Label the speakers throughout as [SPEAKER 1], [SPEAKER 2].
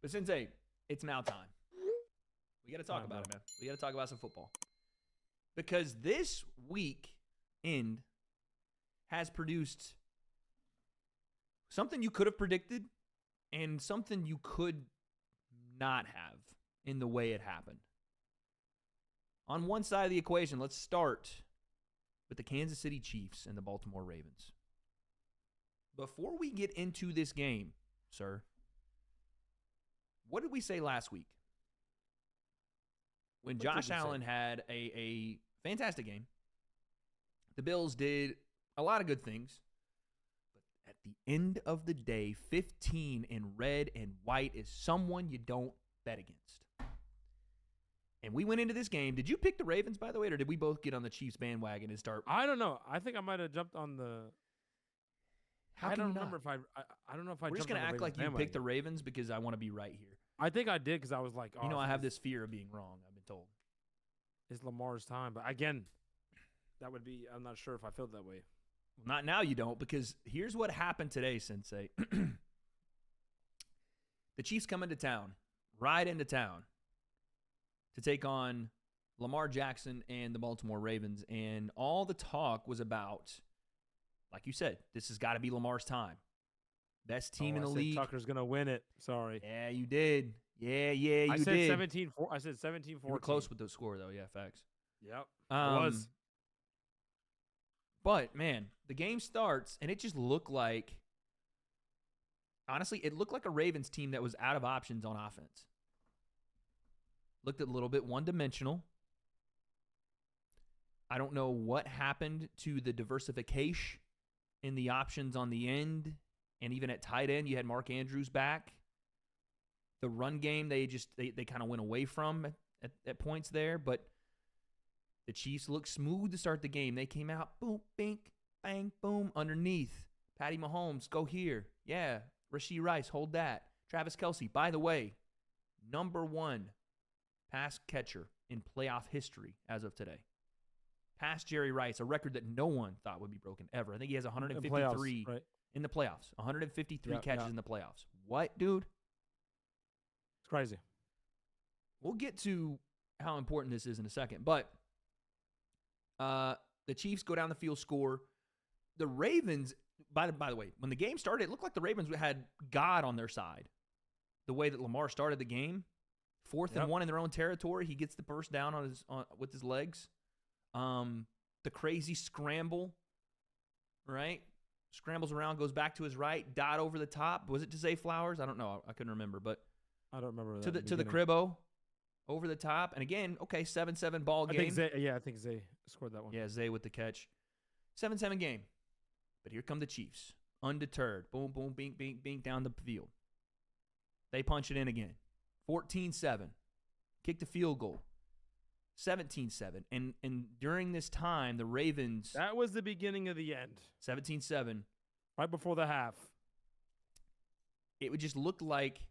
[SPEAKER 1] But Sensei, it's now time. We got to talk about it, man. We got to talk about some football. Because this week end has produced something you could have predicted and something you could not have in the way it happened. On one side of the equation, let's start with the Kansas City Chiefs and the Baltimore Ravens. Before we get into this game, sir, what did we say last week? When Josh Allen had a fantastic game, the Bills did a lot of good things. But at the end of the day, 15 in red and white is someone you don't bet against. And we went into this game. Did you pick the Ravens, by the way, or did we both get on the Chiefs bandwagon and start?
[SPEAKER 2] I don't know. I think I might have jumped on the. I don't remember if I don't know if I.
[SPEAKER 1] We're just gonna act like you picked the Ravens because I want to be right here.
[SPEAKER 2] I think I did because I was like,
[SPEAKER 1] I have this fear of being wrong. I've been told.
[SPEAKER 2] It's Lamar's time, but again, that would be. I'm not sure if I felt that way.
[SPEAKER 1] Well, not now. You don't, because here's what happened today, Sensei. The Chiefs come into town, ride into town, to take on Lamar Jackson and the Baltimore Ravens, and all the talk was about, like you said, this has got to be Lamar's time. Best team in the league.
[SPEAKER 2] Tucker's going to win it. Sorry.
[SPEAKER 1] Yeah, you did. Yeah, you did.
[SPEAKER 2] I said 17-4. I said 17-14.
[SPEAKER 1] You were close with the score, though. Yeah, facts.
[SPEAKER 2] Yep, it was.
[SPEAKER 1] But, man, the game starts, and it just looked like, honestly, it looked like a Ravens team that was out of options on offense. Looked a little bit one-dimensional. I don't know what happened to the diversification in the options on the end, and even at tight end, you had Mark Andrews back. The run game, they kind of went away from at points there, but the Chiefs looked smooth to start the game. They came out, boom, bink, bang, boom, underneath. Patty Mahomes, go here. Yeah, Rashee Rice, hold that. Travis Kelce, by the way, number 1 pass catcher in playoff history as of today. Past Jerry Rice, a record that no one thought would be broken ever. I think he has 153 in the playoffs. 153 catches in the playoffs. What, dude?
[SPEAKER 2] It's crazy.
[SPEAKER 1] We'll get to how important this is in a second. But the Chiefs go down the field, score. The Ravens, by the way, when the game started, it looked like the Ravens had God on their side. The way that Lamar started the game. 4th and 1 in their own territory. He gets the first down with his legs. The crazy scramble, right? Scrambles around, goes back to his right, dot over the top. Was it to Zay Flowers? I don't know. I couldn't remember, but
[SPEAKER 2] I don't remember that.
[SPEAKER 1] To the cribbo, over the top, and again, okay, 7-7 ball game.
[SPEAKER 2] I think Zay scored that one.
[SPEAKER 1] Yeah, Zay with the catch. 7-7 game. But here come the Chiefs, undeterred. Boom, boom, bink, bink, bink down the field. They punch it in again. 14-7. Kick the field goal. 17-7. And during this time, the Ravens...
[SPEAKER 2] That was the beginning of the end.
[SPEAKER 1] 17-7.
[SPEAKER 2] Right before the half.
[SPEAKER 1] It would just look like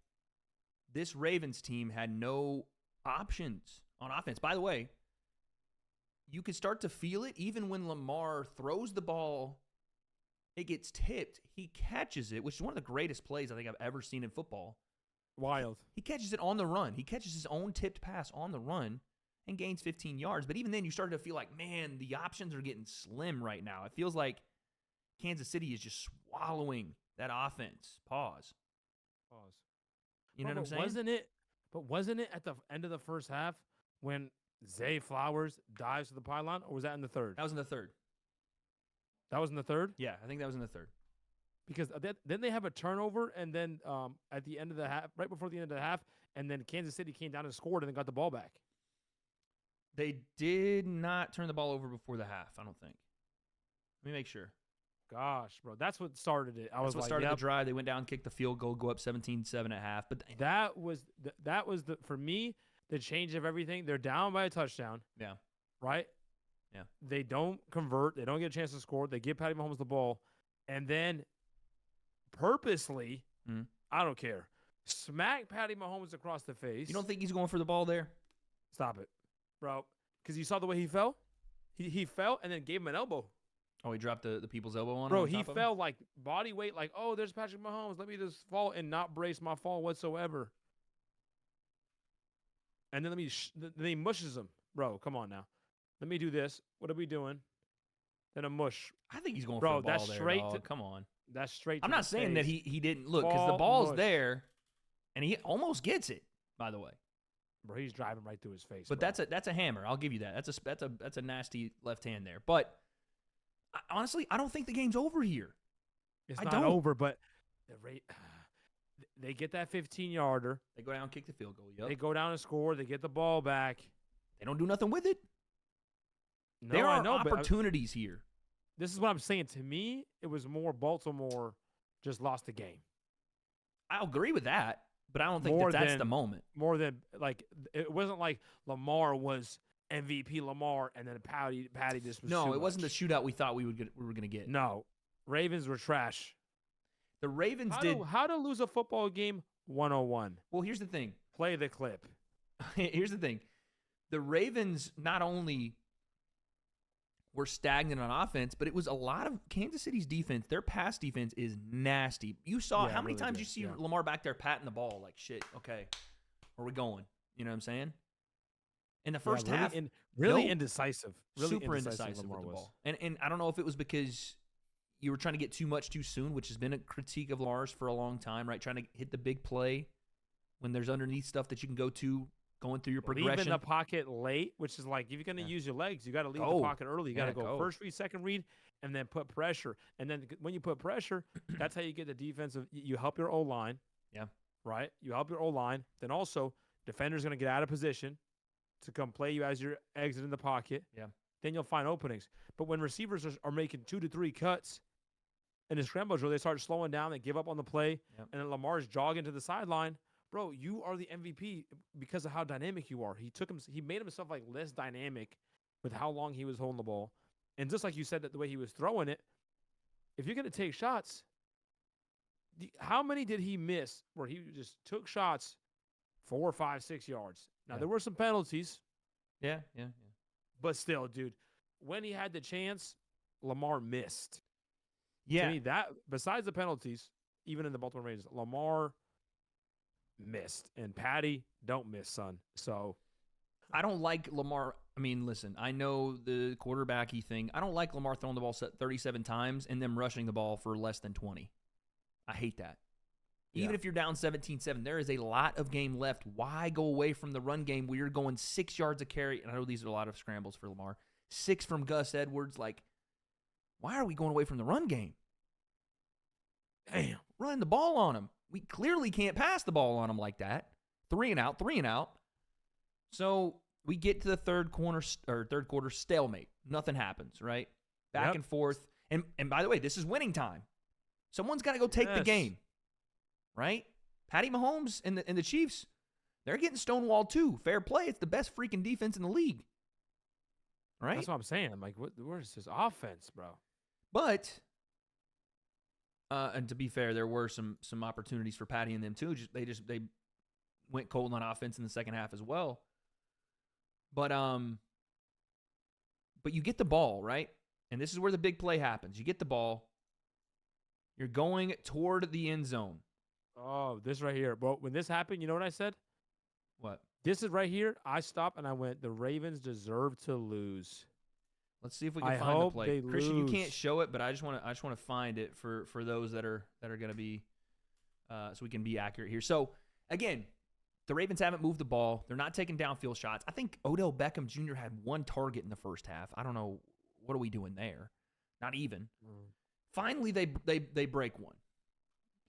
[SPEAKER 1] this Ravens team had no options on offense. By the way, you could start to feel it even when Lamar throws the ball, it gets tipped. He catches it, which is one of the greatest plays I think I've ever seen in football.
[SPEAKER 2] Wild.
[SPEAKER 1] He catches it on the run. He catches his own tipped pass on the run and gains 15 yards. But even then, you started to feel like, man, the options are getting slim right now. It feels like Kansas City is just swallowing that offense. Pause. You know what I'm saying?
[SPEAKER 2] Wasn't it at the end of the first half when Zay Flowers dives to the pylon, or was that in the third?
[SPEAKER 1] That was in the third.
[SPEAKER 2] That was in the third?
[SPEAKER 1] Yeah, I think that was in the third.
[SPEAKER 2] Because then they have a turnover, and then at the end of the half, right before the end of the half, and then Kansas City came down and scored and then got the ball back.
[SPEAKER 1] They did not turn the ball over before the half, I don't think. Let me make sure.
[SPEAKER 2] Gosh, bro, that's what started it.
[SPEAKER 1] That's what started the drive. They went down, kicked the field goal, go up 17-7 at half. But
[SPEAKER 2] that was the for me the change of everything. They're down by a touchdown.
[SPEAKER 1] Yeah.
[SPEAKER 2] Right.
[SPEAKER 1] Yeah.
[SPEAKER 2] They don't convert. They don't get a chance to score. They give Patty Mahomes the ball, and then purposely, I don't care, smack Patty Mahomes across the face.
[SPEAKER 1] You don't think he's going for the ball there?
[SPEAKER 2] Stop it, bro. Because you saw the way he fell. He fell and then gave him an elbow.
[SPEAKER 1] Oh, he dropped the people's elbow on him?
[SPEAKER 2] Bro, he fell like body weight, like, oh, there's Patrick Mahomes. Let me just fall and not brace my fall whatsoever. And then then he mushes him. Bro, come on now. Let me do this. What are we doing? Then a mush.
[SPEAKER 1] I think he's going
[SPEAKER 2] Bro,
[SPEAKER 1] for the ball
[SPEAKER 2] that's
[SPEAKER 1] there,
[SPEAKER 2] straight
[SPEAKER 1] dog.
[SPEAKER 2] to-
[SPEAKER 1] Come on.
[SPEAKER 2] That's straight
[SPEAKER 1] I'm
[SPEAKER 2] to
[SPEAKER 1] not
[SPEAKER 2] the
[SPEAKER 1] saying that
[SPEAKER 2] face.
[SPEAKER 1] he didn't look because the
[SPEAKER 2] Ball
[SPEAKER 1] ball's
[SPEAKER 2] mush.
[SPEAKER 1] there, and he almost gets it. By the way,
[SPEAKER 2] Bro, he's driving right through his face.
[SPEAKER 1] but
[SPEAKER 2] bro.
[SPEAKER 1] that's a hammer. I'll give you that. That's a nasty left hand there. But honestly, I don't think the game's over here.
[SPEAKER 2] It's
[SPEAKER 1] I
[SPEAKER 2] not
[SPEAKER 1] don't.
[SPEAKER 2] over, but they get that 15-yarder.
[SPEAKER 1] They go down, kick the field goal. Yep.
[SPEAKER 2] They go down and score. They get the ball back.
[SPEAKER 1] They don't do nothing with it.
[SPEAKER 2] No,
[SPEAKER 1] There
[SPEAKER 2] I
[SPEAKER 1] are
[SPEAKER 2] know, but
[SPEAKER 1] opportunities here.
[SPEAKER 2] this is what I'm saying. To me, it was more Baltimore just lost the game.
[SPEAKER 1] I'll agree with that, but I don't think
[SPEAKER 2] More
[SPEAKER 1] that's
[SPEAKER 2] than-
[SPEAKER 1] the moment.
[SPEAKER 2] More than like it wasn't like Lamar was MVP Lamar and then Patty just was
[SPEAKER 1] No,
[SPEAKER 2] too
[SPEAKER 1] it wasn't the
[SPEAKER 2] much.
[SPEAKER 1] shootout we thought we were going to get.
[SPEAKER 2] No, Ravens were trash.
[SPEAKER 1] The Ravens
[SPEAKER 2] How
[SPEAKER 1] did.
[SPEAKER 2] how to lose a football game 101.
[SPEAKER 1] Well, here's the thing.
[SPEAKER 2] Play the clip.
[SPEAKER 1] Here's the thing. The Ravens not only were stagnant on offense, but it was a lot of Kansas City's defense. Their pass defense is nasty. You saw
[SPEAKER 2] Yeah,
[SPEAKER 1] how many
[SPEAKER 2] really
[SPEAKER 1] times
[SPEAKER 2] good,
[SPEAKER 1] you see
[SPEAKER 2] yeah.
[SPEAKER 1] Lamar back there patting the ball like, shit, okay, where we going? You know what I'm saying? In the first
[SPEAKER 2] Yeah,
[SPEAKER 1] half,
[SPEAKER 2] really
[SPEAKER 1] no.
[SPEAKER 2] indecisive. Really
[SPEAKER 1] super indecisive
[SPEAKER 2] Lamar
[SPEAKER 1] with the
[SPEAKER 2] was.
[SPEAKER 1] ball. And I don't know if it was because you were trying to get too much too soon, which has been a critique of Lamar's for a long time, right? Trying to hit the big play when there's underneath stuff that you can go to, going through your progression.
[SPEAKER 2] Leaving the pocket late, which is like if you're going to use your legs, you got to leave
[SPEAKER 1] Go.
[SPEAKER 2] the pocket early. You got to
[SPEAKER 1] Yeah,
[SPEAKER 2] go
[SPEAKER 1] go.
[SPEAKER 2] first read, second read, and then put pressure. And then when you put pressure, that's how you get the defensive. You help your O line.
[SPEAKER 1] Yeah.
[SPEAKER 2] Right. You help your O line. Then also defender's going to get out of position to come play you as you're exiting the pocket.
[SPEAKER 1] Yeah.
[SPEAKER 2] Then you'll find openings. But when receivers are making 2 to 3 cuts in the scramble drill, they start slowing down. They give up on the play,
[SPEAKER 1] Yep.
[SPEAKER 2] and then Lamar's jogging to the sideline. Bro, you are the MVP because of how dynamic you are. He made himself like less dynamic with how long he was holding the ball. And just like you said, that the way he was throwing it, if you're going to take shots, how many did he miss where he just took shots 4, 5, 6 yards? Now,
[SPEAKER 1] Yeah.
[SPEAKER 2] there were some penalties,
[SPEAKER 1] Yeah.
[SPEAKER 2] but still, dude, when he had the chance, Lamar missed.
[SPEAKER 1] Yeah.
[SPEAKER 2] To me, that, besides the penalties, even in the Baltimore Ravens, Lamar missed. And Patty, don't miss, son. So
[SPEAKER 1] I don't like Lamar. I mean, listen, I know the quarterbacky thing. I don't like Lamar throwing the ball 37 times and them rushing the ball for less than 20. I hate that. Even
[SPEAKER 2] Yeah.
[SPEAKER 1] if you're down 17-7, there is a lot of game left. Why go away from the run game where you're going 6 yards a carry? And I know these are a lot of scrambles for Lamar. 6 from Gus Edwards. Like, why are we going away from the run game?
[SPEAKER 2] damn.
[SPEAKER 1] Running the ball on him. We clearly can't pass the ball on him like that. 3 and out. So we get to the third quarter stalemate. Nothing happens, right? Back
[SPEAKER 2] Yep.
[SPEAKER 1] and forth. And by the way, this is winning time. Someone's got to go take the
[SPEAKER 2] Yes.
[SPEAKER 1] game, right? Patty Mahomes and the Chiefs, they're getting stonewalled too. Fair play. It's the best freaking defense in the league, right?
[SPEAKER 2] That's what I'm saying. I'm like, where's this offense, bro?
[SPEAKER 1] But and to be fair, there were some opportunities for Patty and them too. They went cold on offense in the second half as well. But you get the ball, right? And this is where the big play happens. You get the ball. You're going toward the end zone.
[SPEAKER 2] Oh, this right here. Bro, when this happened, you know what I said?
[SPEAKER 1] What?
[SPEAKER 2] This is right here. I stopped and I went, the Ravens deserve to lose.
[SPEAKER 1] Let's see if we can
[SPEAKER 2] I
[SPEAKER 1] find the
[SPEAKER 2] hope
[SPEAKER 1] play.
[SPEAKER 2] they
[SPEAKER 1] Christian, you can't
[SPEAKER 2] lose.
[SPEAKER 1] show it, but I just want to find it for those that are going to be so we can be accurate here. So again, the Ravens haven't moved the ball. They're not taking downfield shots. I think Odell Beckham Jr. had 1 target in the first half. I don't know, what are we doing there? Not even. Finally, they break one.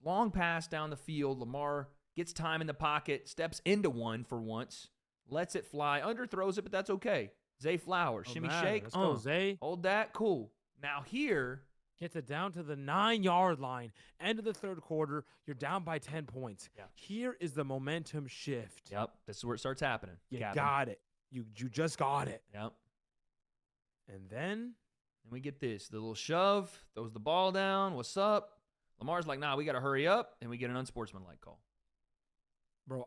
[SPEAKER 1] Long pass down the field. Lamar gets time in the pocket, steps into one for once, lets it fly, underthrows it, but that's okay. Zay Flowers,
[SPEAKER 2] Don't
[SPEAKER 1] shimmy
[SPEAKER 2] matter.
[SPEAKER 1] shake.
[SPEAKER 2] Let's go, Zay.
[SPEAKER 1] Hold that, cool. Now here,
[SPEAKER 2] Gets it down to the 9-yard line. End of the third quarter. You're down by 10 points.
[SPEAKER 1] Yeah.
[SPEAKER 2] Here is the momentum shift.
[SPEAKER 1] yep, this is where it starts happening.
[SPEAKER 2] You
[SPEAKER 1] Captain.
[SPEAKER 2] got it. You just got it.
[SPEAKER 1] Yep.
[SPEAKER 2] And then
[SPEAKER 1] And we get this. The little shove, throws the ball down. What's up? Lamar's like, nah, we got to hurry up. And we get an unsportsmanlike call.
[SPEAKER 2] bro,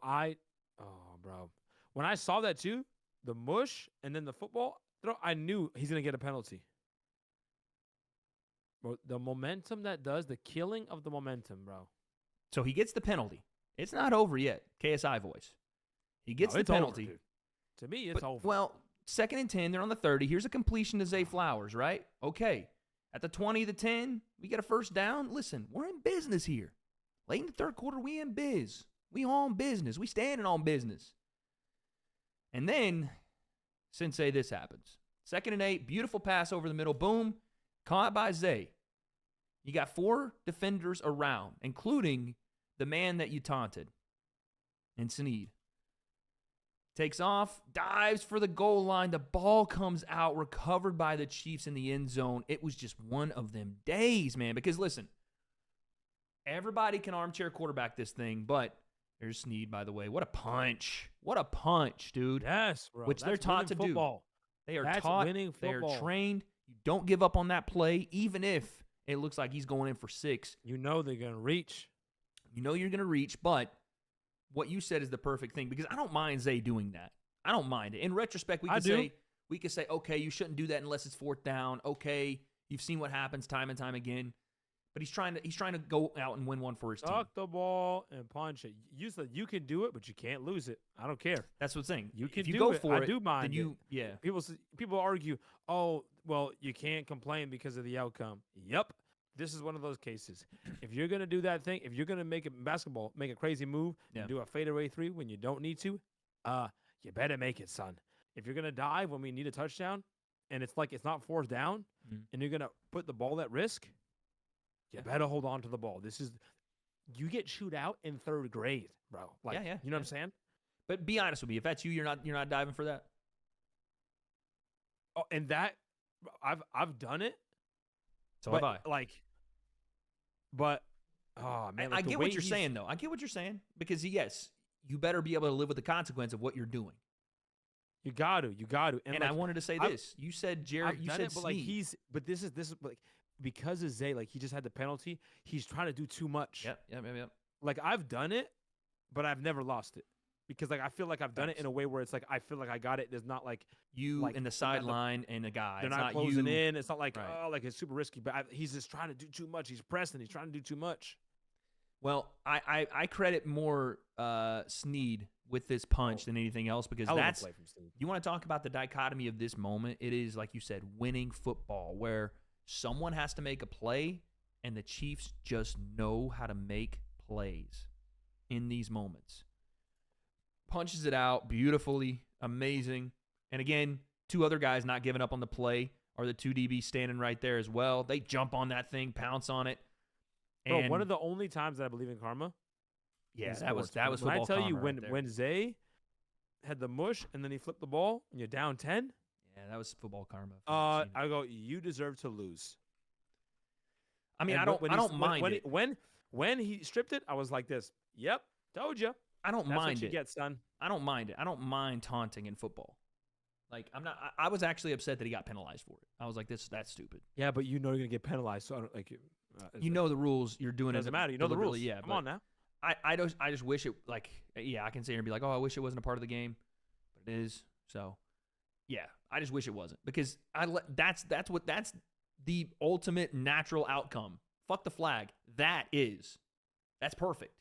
[SPEAKER 2] when I saw that too, the mush and then the football throw, I knew he's going to get a penalty. Bro, the momentum that does, the killing of the momentum, bro.
[SPEAKER 1] So he gets the penalty. It's not over yet. KSI voice. He gets
[SPEAKER 2] No,
[SPEAKER 1] the
[SPEAKER 2] it's over,
[SPEAKER 1] penalty.
[SPEAKER 2] dude. To me, it's over.
[SPEAKER 1] Well, 2nd and 10, they're on the 30. Here's a completion to Zay Flowers, right? Okay. At the 20, the 10, we get a first down. Listen, we're in business here. Late in the third quarter, we in biz. We on business. We standing on business. And then, Sensei, this happens. 2nd and 8, beautiful pass over the middle. Boom. Caught by Zay. You got 4 defenders around, including the man that you taunted. And Snead. Takes off, dives for the goal line. The ball comes out, recovered by the Chiefs in the end zone. It was just one of them days, man. Because listen, everybody can armchair quarterback this thing, but there's Snead, by the way. What a punch. What a punch, dude.
[SPEAKER 2] Yes, bro.
[SPEAKER 1] Which they're taught to do. They are taught. They are trained. You don't give up on that play, even if it looks like he's going in for 6.
[SPEAKER 2] You know they're going to reach.
[SPEAKER 1] You know you're going to reach, but what you said is the perfect thing, because I don't mind Zay doing that. I don't mind it. In retrospect, we could say, okay, you shouldn't do that unless it's 4th down. Okay, you've seen what happens time and time again. But he's trying to go out and win one for his team.
[SPEAKER 2] Tuck the ball and punch it. You said you can do it, but you can't lose it. I don't care.
[SPEAKER 1] That's what's saying.
[SPEAKER 2] You can
[SPEAKER 1] if you
[SPEAKER 2] do
[SPEAKER 1] go
[SPEAKER 2] it.
[SPEAKER 1] for
[SPEAKER 2] I
[SPEAKER 1] it,
[SPEAKER 2] do mind
[SPEAKER 1] then you,
[SPEAKER 2] it.
[SPEAKER 1] yeah.
[SPEAKER 2] People argue, oh, well, you can't complain because of the outcome. Yep. This is one of those cases. If you're going to do that thing, if you're going to make basketball, make a crazy move, and do a fadeaway 3 when you don't need to, you better make it, son. If you're going to dive when we need a touchdown, and it's not 4th down, and you're going to put the ball at risk, you better hold on to the ball. You get chewed out in 3rd grade, bro. You know what I'm saying?
[SPEAKER 1] But be honest with me. If that's you, you're not diving for that.
[SPEAKER 2] Oh, and that, I've done it.
[SPEAKER 1] So have I.
[SPEAKER 2] Oh man,
[SPEAKER 1] I get what you're saying, though. I get what you're saying, because yes, you better be able to live with the consequence of what you're doing.
[SPEAKER 2] You got to.
[SPEAKER 1] And I wanted to say this. You said Jared. You said
[SPEAKER 2] Snead. But this is because of Zay. He just had the penalty. He's trying to do too much.
[SPEAKER 1] Yep.
[SPEAKER 2] I've done it, but I've never lost it. Because I feel like I've done it in a way where it's I feel like I got it. There's not
[SPEAKER 1] you in the sideline and a guy.
[SPEAKER 2] They're not closing in. It's not it's super risky. But he's just trying to do too much. He's pressing. He's trying to do too much.
[SPEAKER 1] Well, I credit more Snead with this punch than anything else, because that's you want to talk about the dichotomy of this moment. It is, like you said, winning football, where someone has to make a play, and the Chiefs just know how to make plays in these moments. Punches it out beautifully, amazing. And again, 2 other guys not giving up on the play are the 2 DBs standing right there as well. They jump on that thing, pounce on it.
[SPEAKER 2] Bro, one of the only times that I believe in karma.
[SPEAKER 1] Yeah, that was
[SPEAKER 2] when
[SPEAKER 1] football
[SPEAKER 2] I tell you
[SPEAKER 1] karma
[SPEAKER 2] when Zay had the mush and then he flipped the ball and you're down 10.
[SPEAKER 1] Yeah, that was football karma.
[SPEAKER 2] I go, you deserve to lose.
[SPEAKER 1] I mean, I don't mind it.
[SPEAKER 2] When he stripped it, I was like this. Yep, told you.
[SPEAKER 1] I don't
[SPEAKER 2] mind
[SPEAKER 1] mind
[SPEAKER 2] it. Get, son.
[SPEAKER 1] I don't mind it. I don't mind taunting in football. I was actually upset that he got penalized for it. I was like, that's stupid.
[SPEAKER 2] Yeah, but you know you're gonna get penalized, so I don't like it.
[SPEAKER 1] You know the rules. You're doing it.
[SPEAKER 2] Doesn't matter. You know the rules.
[SPEAKER 1] Yeah,
[SPEAKER 2] come on now.
[SPEAKER 1] I just wish it I can sit here and be like, oh, I wish it wasn't a part of the game, but it is. So yeah, I just wish it wasn't, because that's the ultimate natural outcome. Fuck the flag. That's perfect.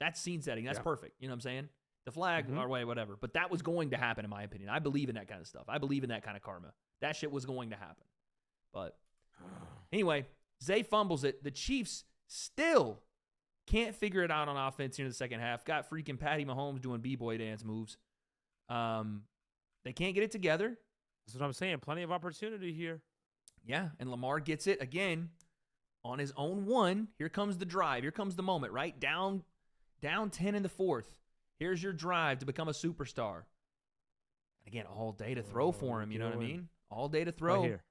[SPEAKER 1] That's scene setting. That's perfect. You know what I'm saying? The flag, or whatever. But that was going to happen, in my opinion. I believe in that kind of stuff. I believe in that kind of karma. That shit was going to happen. But anyway, Zay fumbles it. The Chiefs still can't figure it out on offense here in the second half. Got freaking Patty Mahomes doing b-boy dance moves. They can't get it together.
[SPEAKER 2] That's what I'm saying. Plenty of opportunity here.
[SPEAKER 1] Yeah, and Lamar gets it again on his own 1. Here comes the drive. Here comes the moment, right? Down 10 in the 4th. Here's your drive to become a superstar. And again, all day to throw for him. You know what I mean? All day to throw.
[SPEAKER 2] Right here.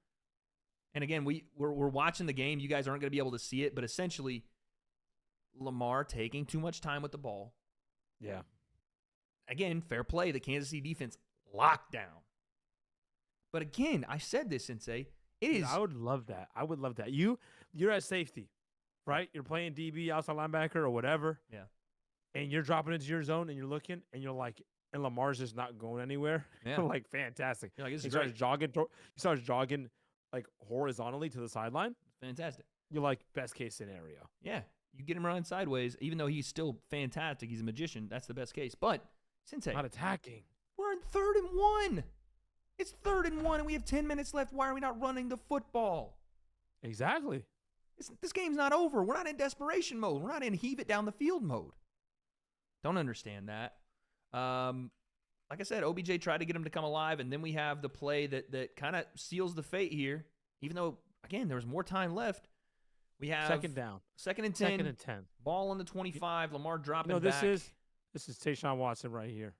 [SPEAKER 1] And again, we're watching the game. You guys aren't going to be able to see it, but essentially, Lamar taking too much time with the ball.
[SPEAKER 2] Yeah.
[SPEAKER 1] Again, fair play. The Kansas City defense locked down. But again, I said this, Sensei.
[SPEAKER 2] I would love that. You're at safety, right? You're playing DB, outside linebacker, or whatever.
[SPEAKER 1] Yeah.
[SPEAKER 2] And you're dropping into your zone, and you're looking, and you're like, and Lamar's just not going anywhere.
[SPEAKER 1] Yeah.
[SPEAKER 2] Like, fantastic.
[SPEAKER 1] You're like,
[SPEAKER 2] he starts jogging like horizontally to the sideline.
[SPEAKER 1] Fantastic.
[SPEAKER 2] You're like, best case scenario.
[SPEAKER 1] Yeah. You get him running sideways, even though he's still fantastic. He's a magician. That's the best case. But Sensei,
[SPEAKER 2] not attacking.
[SPEAKER 1] We're in 3rd and 1. It's 3rd and 1, and we have 10 minutes left. Why are we not running the football?
[SPEAKER 2] Exactly.
[SPEAKER 1] This game's not over. We're not in desperation mode. We're not in heave it down the field mode. Don't understand that. Like I said, OBJ tried to get him to come alive, and then we have the play that kind of seals the fate here. Even though, again, there was more time left. We have
[SPEAKER 2] 2nd down.
[SPEAKER 1] 2nd and 10.
[SPEAKER 2] 2nd and 10.
[SPEAKER 1] Ball on the 25. Lamar dropping
[SPEAKER 2] this
[SPEAKER 1] back.
[SPEAKER 2] is Tayshaun Watson right here.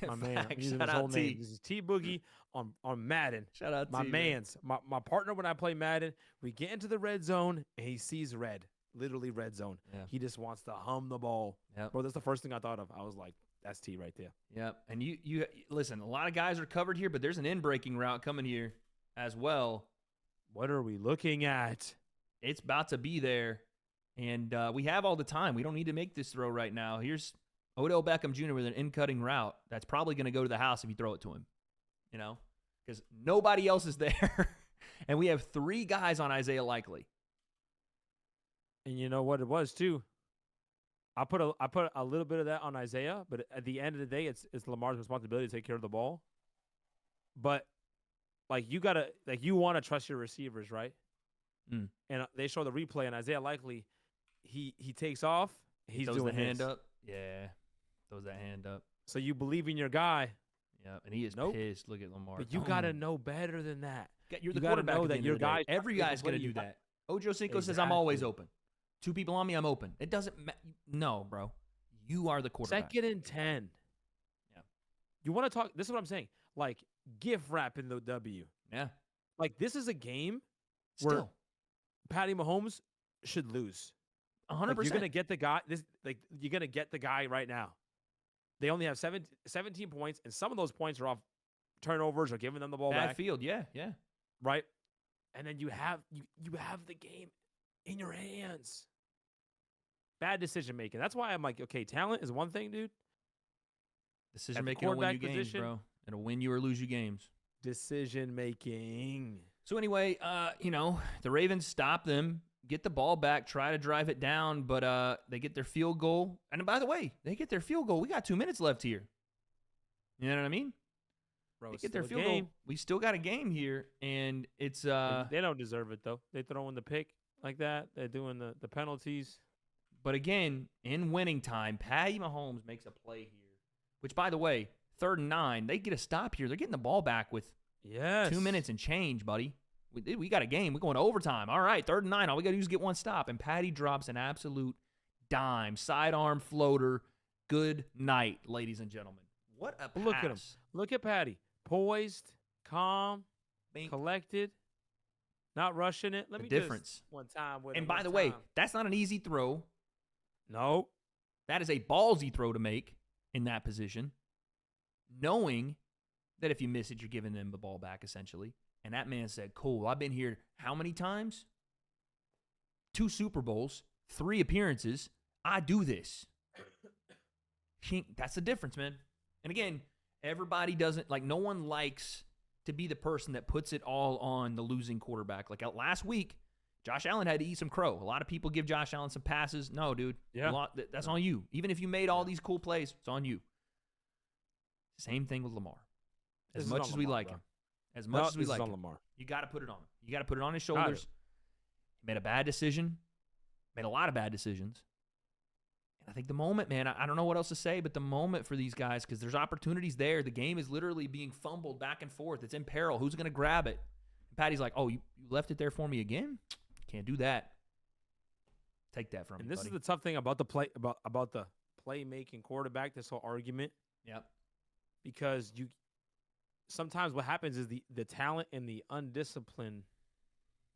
[SPEAKER 2] My man. I'm using his whole name. This is T Boogie on Madden.
[SPEAKER 1] Shout out
[SPEAKER 2] my
[SPEAKER 1] T,
[SPEAKER 2] man's. Man. My partner when I play Madden, we get into the red zone, and he sees red. Literally red zone.
[SPEAKER 1] Yeah.
[SPEAKER 2] He just wants to hum the ball.
[SPEAKER 1] Yep.
[SPEAKER 2] Bro, that's the first thing I thought of. I was like, that's T right there.
[SPEAKER 1] Yep. And you listen, a lot of guys are covered here, but there's an in-breaking route coming here as well.
[SPEAKER 2] What are we looking at?
[SPEAKER 1] It's about to be there, and we have all the time. We don't need to make this throw right now. Here's Odell Beckham Jr. with an in-cutting route that's probably going to go to the house if you throw it to him, because nobody else is there, and we have 3 guys on Isaiah Likely.
[SPEAKER 2] And you know what it was too? I put a little bit of that on Isaiah, but at the end of the day, it's Lamar's responsibility to take care of the ball. But like you want to trust your receivers, right?
[SPEAKER 1] Mm.
[SPEAKER 2] And they show the replay, and Isaiah Likely, he takes off. He's
[SPEAKER 1] throws
[SPEAKER 2] doing
[SPEAKER 1] the hand
[SPEAKER 2] this.
[SPEAKER 1] up. Yeah, throws that hand up.
[SPEAKER 2] So you believe in your guy.
[SPEAKER 1] Yeah, and he is pissed. Look at Lamar.
[SPEAKER 2] But you got to know better than that.
[SPEAKER 1] You're the
[SPEAKER 2] you
[SPEAKER 1] quarterback.
[SPEAKER 2] know
[SPEAKER 1] at the
[SPEAKER 2] that
[SPEAKER 1] end
[SPEAKER 2] your
[SPEAKER 1] of the day.
[SPEAKER 2] guy.
[SPEAKER 1] Every guy's going to do that. Ojo Cinco says, I'm always open. 2 people on me, I'm open. It doesn't matter. No, bro. You are the quarterback.
[SPEAKER 2] 2nd and 10.
[SPEAKER 1] Yeah.
[SPEAKER 2] You want to talk? This is what I'm saying. Like, gift wrap in the W.
[SPEAKER 1] Yeah.
[SPEAKER 2] Like, this is a game
[SPEAKER 1] Still.
[SPEAKER 2] where Patty Mahomes should lose.
[SPEAKER 1] 100%.
[SPEAKER 2] Like, you're gonna get the guy. You're gonna get the guy right now. They only have 17 points, and some of those points are off turnovers or giving them the ball
[SPEAKER 1] Bad
[SPEAKER 2] back.
[SPEAKER 1] field, yeah.
[SPEAKER 2] Right, and then you have the game in your hands. Bad decision making. That's why I'm like, okay, talent is one thing, dude.
[SPEAKER 1] Decision making will win you games, bro. It'll win you or lose you games.
[SPEAKER 2] Decision making.
[SPEAKER 1] So anyway, the Ravens stop them, get the ball back, try to drive it down, but they get their field goal. And by the way, they get their field goal. We got 2 minutes left here. You know what I mean?
[SPEAKER 2] Bro,
[SPEAKER 1] they get their field goal. We still got a game here, and it's
[SPEAKER 2] they don't deserve it though. They throw in the pick like that. They're doing the penalties.
[SPEAKER 1] But again, in winning time, Patty Mahomes makes a play here. Which, by the way, 3rd and 9, they get a stop here. They're getting the ball back with 2 minutes and change, buddy. We got a game. We're going to overtime. All right, 3rd and 9. All we got to do is get one stop. And Patty drops an absolute dime, sidearm floater. Good night, ladies and gentlemen. What a pass.
[SPEAKER 2] Look at him. Look at Patty. Poised, calm, collected, not rushing it. Let me
[SPEAKER 1] difference.
[SPEAKER 2] One time.
[SPEAKER 1] And by the way, that's not an easy throw.
[SPEAKER 2] No.
[SPEAKER 1] That is a ballsy throw to make in that position, knowing that if you miss it, you're giving them the ball back, essentially. And that man said, cool, I've been here how many times? 2 Super Bowls, 3 appearances. I do this. That's the difference, man. And again, everybody doesn't, no one likes to be the person that puts it all on the losing quarterback. Like last week, Josh Allen had to eat some crow. A lot of people give Josh Allen some passes. No, dude.
[SPEAKER 2] Yeah.
[SPEAKER 1] That's on you. Even if you made all these cool plays, it's on you. Same thing with Lamar. As much as we like him. As much as we like him.
[SPEAKER 2] Lamar.
[SPEAKER 1] You got to put it on him. You got to put it on his shoulders. He made a bad decision. Made a lot of bad decisions. And I think the moment, man, I don't know what else to say, but the moment for these guys, because there's opportunities there. The game is literally being fumbled back and forth. It's in peril. Who's going to grab it? And Patty's like, oh, you left it there for me again? Can't do that. Take that from me,
[SPEAKER 2] And this
[SPEAKER 1] buddy.
[SPEAKER 2] is the tough thing about the playmaking quarterback, this whole argument.
[SPEAKER 1] Yep.
[SPEAKER 2] Because sometimes what happens is the talent and the undiscipline,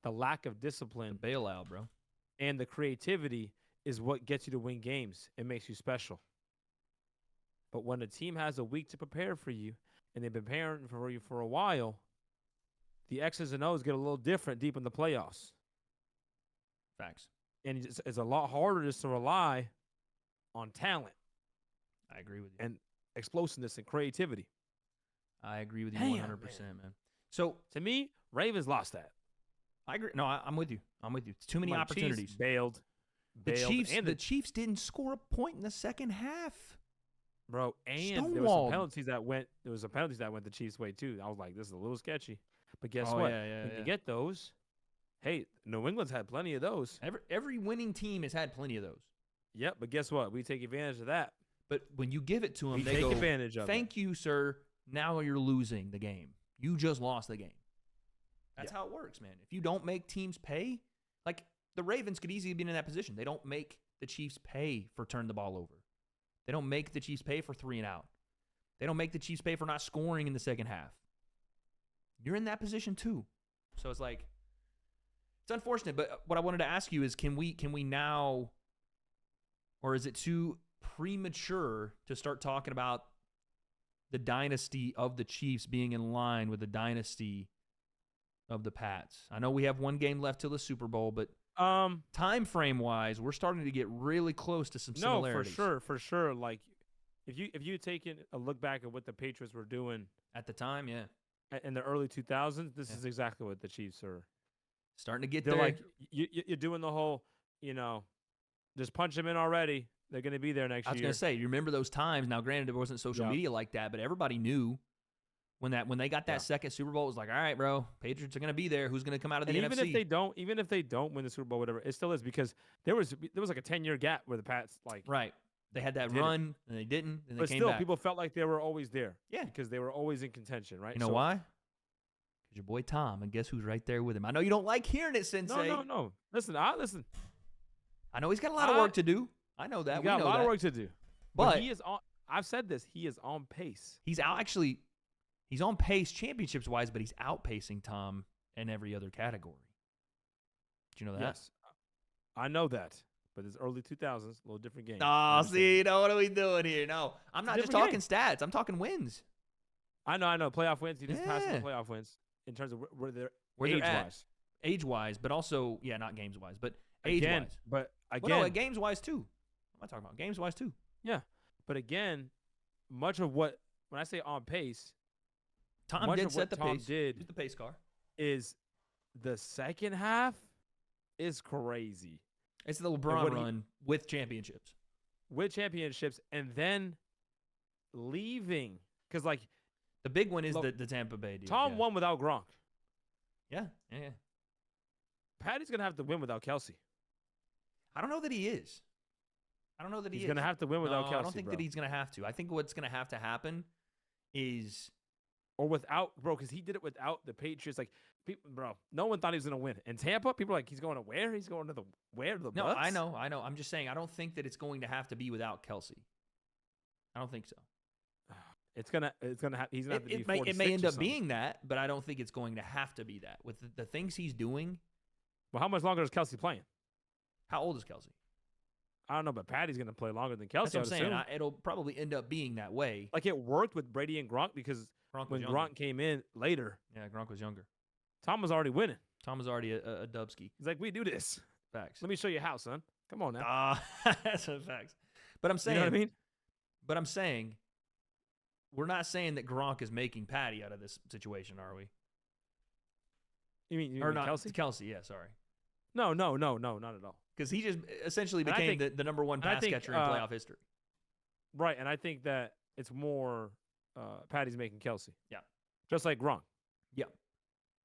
[SPEAKER 2] the lack of discipline,
[SPEAKER 1] the bailout, bro,
[SPEAKER 2] and the creativity is what gets you to win games. It makes you special. But when a team has a week to prepare for you, and they've been preparing for you for a while, the X's and O's get a little different deep in the playoffs.
[SPEAKER 1] Facts.
[SPEAKER 2] And it's a lot harder just to rely on talent.
[SPEAKER 1] I agree with you.
[SPEAKER 2] And explosiveness and creativity.
[SPEAKER 1] I agree with you
[SPEAKER 2] Damn,
[SPEAKER 1] 100%, man. So,
[SPEAKER 2] to me, Ravens lost that.
[SPEAKER 1] I agree. No, I'm with you. It's too many opportunities.
[SPEAKER 2] Chiefs bailed.
[SPEAKER 1] The Chiefs didn't score a point in the second half.
[SPEAKER 2] Bro, and there was some penalties that went the Chiefs' way too. I was like, this is a little sketchy. But guess what? When you get those, hey, New England's had plenty of those.
[SPEAKER 1] Every winning team has had plenty of those.
[SPEAKER 2] Yep, but guess what? We take advantage of that.
[SPEAKER 1] But when you give it to them,
[SPEAKER 2] We
[SPEAKER 1] they
[SPEAKER 2] take
[SPEAKER 1] go,
[SPEAKER 2] advantage of
[SPEAKER 1] thank you, sir. Now you're losing the game. You just lost the game. That's how it works, man. If you don't make teams pay, like the Ravens could easily be in that position. They don't make the Chiefs pay for turn the ball over. They don't make the Chiefs pay for 3 and out. They don't make the Chiefs pay for not scoring in the second half. You're in that position too. So it's like, it's unfortunate. But what I wanted to ask you is, can we now, or is it too premature to start talking about the dynasty of the Chiefs being in line with the dynasty of the Pats? I know we have 1 game left till the Super Bowl, but time frame wise, we're starting to get really close to some similarities.
[SPEAKER 2] No, for sure. Like, if you taken a look back at what the Patriots were doing
[SPEAKER 1] at the time,
[SPEAKER 2] in the early 2000s, this is exactly what the Chiefs are
[SPEAKER 1] starting to get.
[SPEAKER 2] They're
[SPEAKER 1] there.
[SPEAKER 2] like, you're doing the whole, just punch them in already. They're going to be there next year.
[SPEAKER 1] I was going to say, you remember those times? Now, granted, there wasn't social media like that, but everybody knew when they got that second Super Bowl. It was like, all right, bro, Patriots are going to be there. Who's going to come out of the NFC?
[SPEAKER 2] Even if they don't win the Super Bowl, whatever, it still is, because there was like a 10-year gap where the Pats
[SPEAKER 1] they had that run and they didn't, and they came
[SPEAKER 2] still,
[SPEAKER 1] back.
[SPEAKER 2] People felt like they were always there.
[SPEAKER 1] Yeah,
[SPEAKER 2] because they were always in contention, right?
[SPEAKER 1] You know why? Because your boy Tom, and guess who's right there with him? I know you don't like hearing it, Sensei.
[SPEAKER 2] No. Listen.
[SPEAKER 1] I know he's got a lot of work to do. I know that.
[SPEAKER 2] He's got a lot of work to do.
[SPEAKER 1] But
[SPEAKER 2] he is on. I've said this. He is on pace.
[SPEAKER 1] He's on pace championships wise, but he's outpacing Tom in every other category. Did you know that?
[SPEAKER 2] Yes, I know that. But it's early 2000s, a little different game.
[SPEAKER 1] Oh, see, what are we doing here? No, I'm not just talking stats. I'm talking wins.
[SPEAKER 2] I know. Playoff wins. He just passed the playoff wins in terms of where they're age-wise.
[SPEAKER 1] Age-wise, but also, not games-wise, but age-wise. Games-wise, too. What am I talking about? Games-wise, too.
[SPEAKER 2] Yeah. But again, much of what, when I say on pace,
[SPEAKER 1] Tom did set the pace. He's the pace car.
[SPEAKER 2] Is the second half is crazy.
[SPEAKER 1] It's the LeBron run with championships.
[SPEAKER 2] And then leaving. Because, like,
[SPEAKER 1] the big one is the Tampa Bay deal.
[SPEAKER 2] Tom won without Gronk.
[SPEAKER 1] Yeah.
[SPEAKER 2] Patty's going to have to win without Kelsey.
[SPEAKER 1] I don't know that he is.
[SPEAKER 2] He's going to have to win without Kelsey.
[SPEAKER 1] I don't think that he's going to have to. I think what's going to have to happen is...
[SPEAKER 2] Or without, bro, because he did it without the Patriots. Like, people, bro, no one thought he was going to win. In Tampa, people are like, he's going to where? He's going to the where? The
[SPEAKER 1] No,
[SPEAKER 2] Bucks?
[SPEAKER 1] I know. I'm just saying, I don't think that it's going to have to be without Kelsey. I don't think so.
[SPEAKER 2] He's gonna have to be 46
[SPEAKER 1] It may end up being that, but I don't think it's going to have to be that. With the things he's doing.
[SPEAKER 2] Well, how much longer is Kelsey playing?
[SPEAKER 1] How old is Kelsey?
[SPEAKER 2] I don't know, but Patty's going to play longer than Kelsey.
[SPEAKER 1] That's what I'm saying. It'll probably end up being that way.
[SPEAKER 2] Like, it worked with Brady and Gronk because when Gronk came in later.
[SPEAKER 1] Yeah, Gronk was younger.
[SPEAKER 2] Tom was already winning.
[SPEAKER 1] Tom was already a Dubsky.
[SPEAKER 2] He's like, we do this.
[SPEAKER 1] Facts.
[SPEAKER 2] Let me show you how, son. Come on now.
[SPEAKER 1] That's a facts. But I'm saying.
[SPEAKER 2] You know what I mean?
[SPEAKER 1] But I'm saying, we're not saying that Gronk is making Patty out of this situation, are we?
[SPEAKER 2] You mean
[SPEAKER 1] not
[SPEAKER 2] Kelsey?
[SPEAKER 1] Kelsey, yeah, sorry.
[SPEAKER 2] No, not at all.
[SPEAKER 1] Because he just essentially became the number one pass catcher in playoff history.
[SPEAKER 2] Right, and I think that it's more Patty's making Kelsey.
[SPEAKER 1] Yeah.
[SPEAKER 2] Just like Gronk.
[SPEAKER 1] Yeah.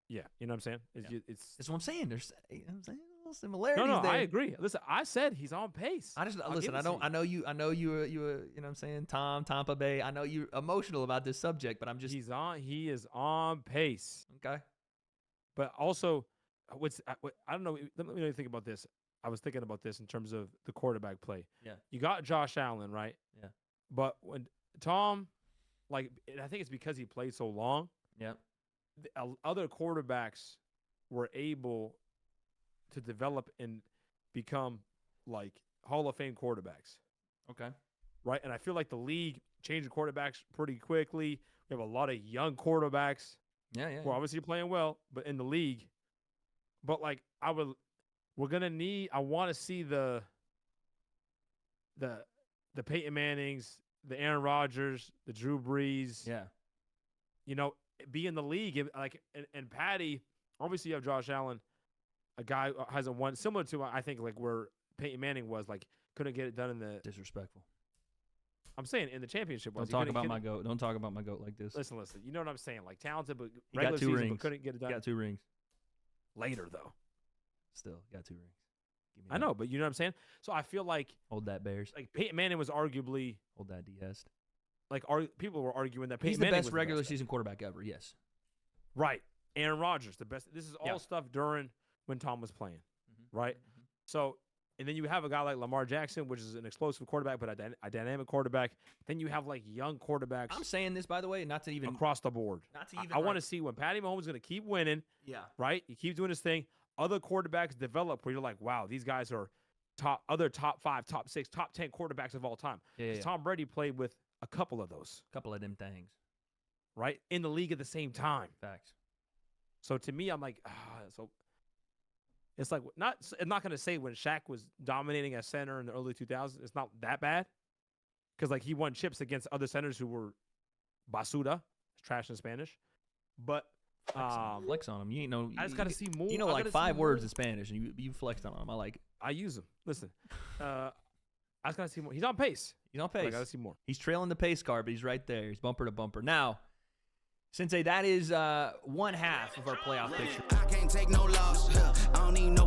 [SPEAKER 2] Yeah, you know what I'm saying?
[SPEAKER 1] That's what I'm saying. There's little similarities there.
[SPEAKER 2] I agree. Listen, I said he's on pace.
[SPEAKER 1] I know you you know what I'm saying, Tampa Bay. I know you're emotional about this subject, but I'm just
[SPEAKER 2] he is on pace.
[SPEAKER 1] Okay.
[SPEAKER 2] But also I don't know, let me think about this. I was thinking about this in terms of the quarterback play.
[SPEAKER 1] Yeah.
[SPEAKER 2] You got Josh Allen, right?
[SPEAKER 1] Yeah.
[SPEAKER 2] But when Tom, like, I think it's because he played so long.
[SPEAKER 1] Yeah.
[SPEAKER 2] Other quarterbacks were able to develop and become like Hall of Fame quarterbacks.
[SPEAKER 1] Okay.
[SPEAKER 2] Right? And I feel like the league changed the quarterbacks pretty quickly. We have a lot of young quarterbacks.
[SPEAKER 1] Yeah.
[SPEAKER 2] Who are obviously playing well, but in the league. But like I want to see the Peyton Mannings, the Aaron Rodgers, the Drew Brees.
[SPEAKER 1] Yeah.
[SPEAKER 2] You know, be in the league. And Patty, obviously you have Josh Allen, a guy who hasn't won, similar to, I think, like where Peyton Manning was, like, couldn't get it done in the...
[SPEAKER 1] Disrespectful.
[SPEAKER 2] I'm saying in the championship.
[SPEAKER 1] Don't talk about my GOAT. Don't talk about my GOAT like this.
[SPEAKER 2] Listen. You know what I'm saying? Like talented, but
[SPEAKER 1] He
[SPEAKER 2] regular
[SPEAKER 1] got 2
[SPEAKER 2] season,
[SPEAKER 1] rings.
[SPEAKER 2] but couldn't get it done.
[SPEAKER 1] He got 2 rings.
[SPEAKER 2] Later though.
[SPEAKER 1] Still got 2 rings. Give me
[SPEAKER 2] I
[SPEAKER 1] that.
[SPEAKER 2] know, but you know what I'm saying. So I feel like
[SPEAKER 1] Hold that, Bears.
[SPEAKER 2] Peyton Manning was arguably
[SPEAKER 1] Hold that, DS.
[SPEAKER 2] people were arguing that Peyton
[SPEAKER 1] He's the
[SPEAKER 2] Manning
[SPEAKER 1] best
[SPEAKER 2] was
[SPEAKER 1] regular
[SPEAKER 2] best.
[SPEAKER 1] season quarterback ever. Yes.
[SPEAKER 2] Right. Aaron Rodgers, the best. This is all
[SPEAKER 1] Yeah.
[SPEAKER 2] stuff during when Tom was playing,
[SPEAKER 1] Mm-hmm.
[SPEAKER 2] right? So, and then you have a guy like Lamar Jackson, which is an explosive quarterback, but a dynamic quarterback. Then you have like young quarterbacks
[SPEAKER 1] I'm saying this, by the way, not to even.
[SPEAKER 2] across the board.
[SPEAKER 1] Not to even.
[SPEAKER 2] I want to see when Patty Mahomes is going to keep winning,
[SPEAKER 1] Yeah.
[SPEAKER 2] right? He keeps doing his thing. Other quarterbacks develop where you're like, wow, these guys are top 5, top 6, top 10 quarterbacks of all time.
[SPEAKER 1] Yeah.
[SPEAKER 2] 'Cause Tom Brady played with a couple of those,
[SPEAKER 1] Couple of them things.
[SPEAKER 2] right? In the league at the same time.
[SPEAKER 1] Facts.
[SPEAKER 2] So to me, I'm like, so it's like I'm not going to say when Shaq was dominating as center in the early 2000s, it's not that bad. Because like he won chips against other centers who were basura, trash in Spanish. But
[SPEAKER 1] Flex on him. You ain't know.
[SPEAKER 2] I just got to see more.
[SPEAKER 1] You know,
[SPEAKER 2] I
[SPEAKER 1] like
[SPEAKER 2] gotta see
[SPEAKER 1] 5 words
[SPEAKER 2] more.
[SPEAKER 1] in Spanish, and you flexed on him. I like it.
[SPEAKER 2] I use them. Listen, I just got to see more. He's on pace.
[SPEAKER 1] He's on
[SPEAKER 2] But I
[SPEAKER 1] pace.
[SPEAKER 2] got to see more.
[SPEAKER 1] He's trailing the pace car, but he's right there. He's bumper to bumper. Now, Sensei, that is one half of our playoff picture.
[SPEAKER 3] I can't take no loss. I don't even know